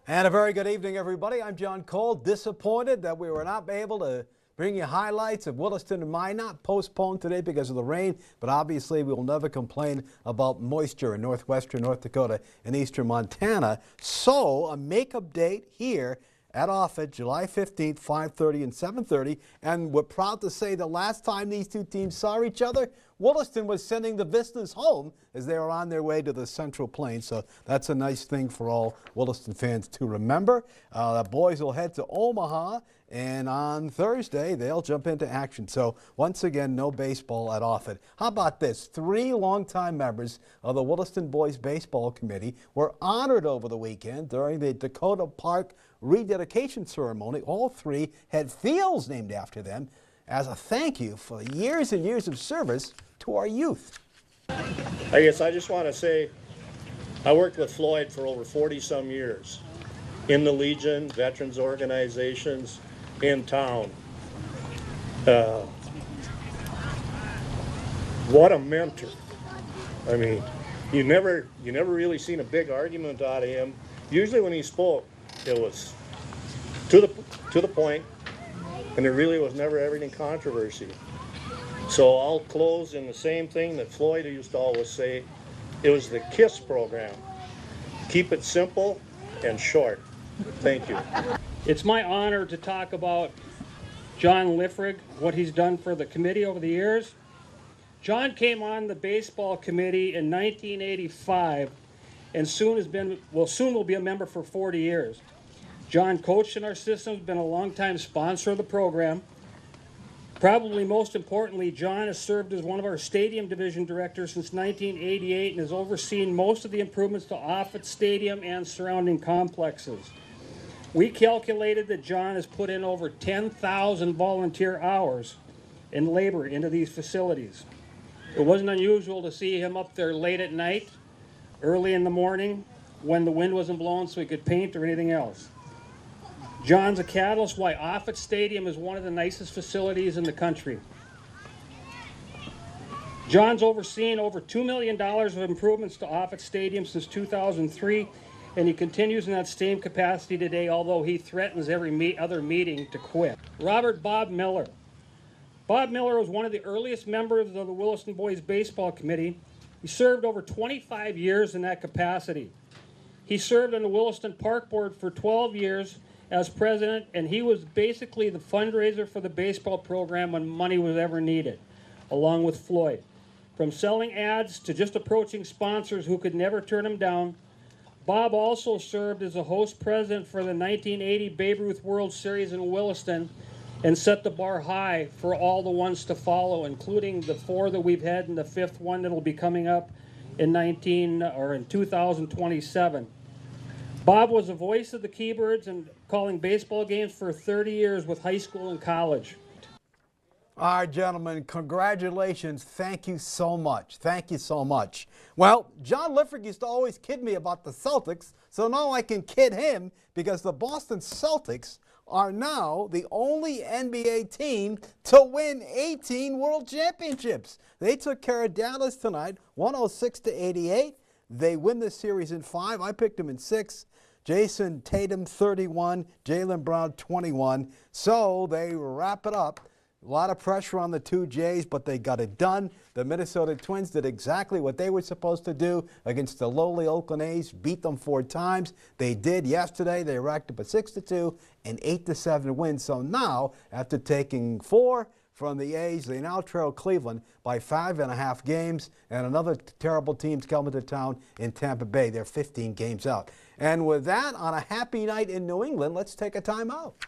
And a very good evening, everybody. I'm John Cole. Disappointed that we were not able to bring you highlights of Williston and Minot, postponed today because of the rain, but obviously we will never complain about moisture in northwestern North Dakota and eastern Montana. So a makeup date here at Offutt, July 15th, 5:30 and 7:30. And we're proud to say the last time these two teams saw each other, Williston was sending the Vistas home as they were on their way to the Central Plains. So that's a nice thing for all Williston fans to remember. The boys will head to Omaha, and on Thursday they'll jump into action. So once again, no baseball at Offutt. How about this? 3 longtime members of the Williston Boys Baseball Committee were honored over the weekend during the Dakota Park rededication ceremony. All 3 had fields named after them as a thank you for years and years of service to our youth. I guess I just want to say I worked with Floyd for over 40-some years in the Legion, veterans organizations, in town. What a mentor. I mean, you never really seen a big argument out of him. Usually when he spoke, it was to the point, and there really was never everything controversy. So I'll close in the same thing that Floyd used to always say. It was the KISS program. Keep it simple and short. Thank you. It's my honor to talk about John Liffrig, what he's done for the committee over the years. John came on the baseball committee in 1985 and soon will be a member for 40 years. John coached in our system, been a longtime sponsor of the program. Probably most importantly, John has served as one of our stadium division directors since 1988 and has overseen most of the improvements to Offutt Stadium and surrounding complexes. We calculated that John has put in over 10,000 volunteer hours in labor into these facilities. It wasn't unusual to see him up there late at night, early in the morning, when the wind wasn't blowing so he could paint or anything else. John's a catalyst why Offutt Stadium is one of the nicest facilities in the country. John's overseen over $2 million of improvements to Offutt Stadium since 2003, and he continues in that same capacity today, although he threatens every other meeting to quit. Bob Miller. Bob Miller was one of the earliest members of the Williston Boys Baseball Committee. He served over 25 years in that capacity. He served on the Williston Park Board for 12 years as president, and he was basically the fundraiser for the baseball program when money was ever needed, along with Floyd. From selling ads to just approaching sponsors who could never turn him down, Bob also served as a host president for the 1980 Babe Ruth World Series in Williston and set the bar high for all the ones to follow, including the 4 that we've had and the 5th one that will be coming up in 2027. Bob was the voice of the Keybirds and calling baseball games for 30 years with high school and college. All right, gentlemen, congratulations. Thank you so much. Thank you so much. Well, John Liffrig used to always kid me about the Celtics, so now I can kid him because the Boston Celtics are now the only NBA team to win 18 World Championships. They took care of Dallas tonight, 106-88. They win the series in 5. I picked them in 6. Jason Tatum, 31. Jaylen Brown, 21. So they wrap it up. A lot of pressure on the 2 Jays, but they got it done. The Minnesota Twins did exactly what they were supposed to do against the lowly Oakland A's, beat them 4 times. They did yesterday. They racked up a 6-2 and 8-7 win. So now, after taking 4 from the A's, they now trail Cleveland by 5.5 games, and another terrible team's coming to town in Tampa Bay. They're 15 games out. And with that, on a happy night in New England, let's take a time out.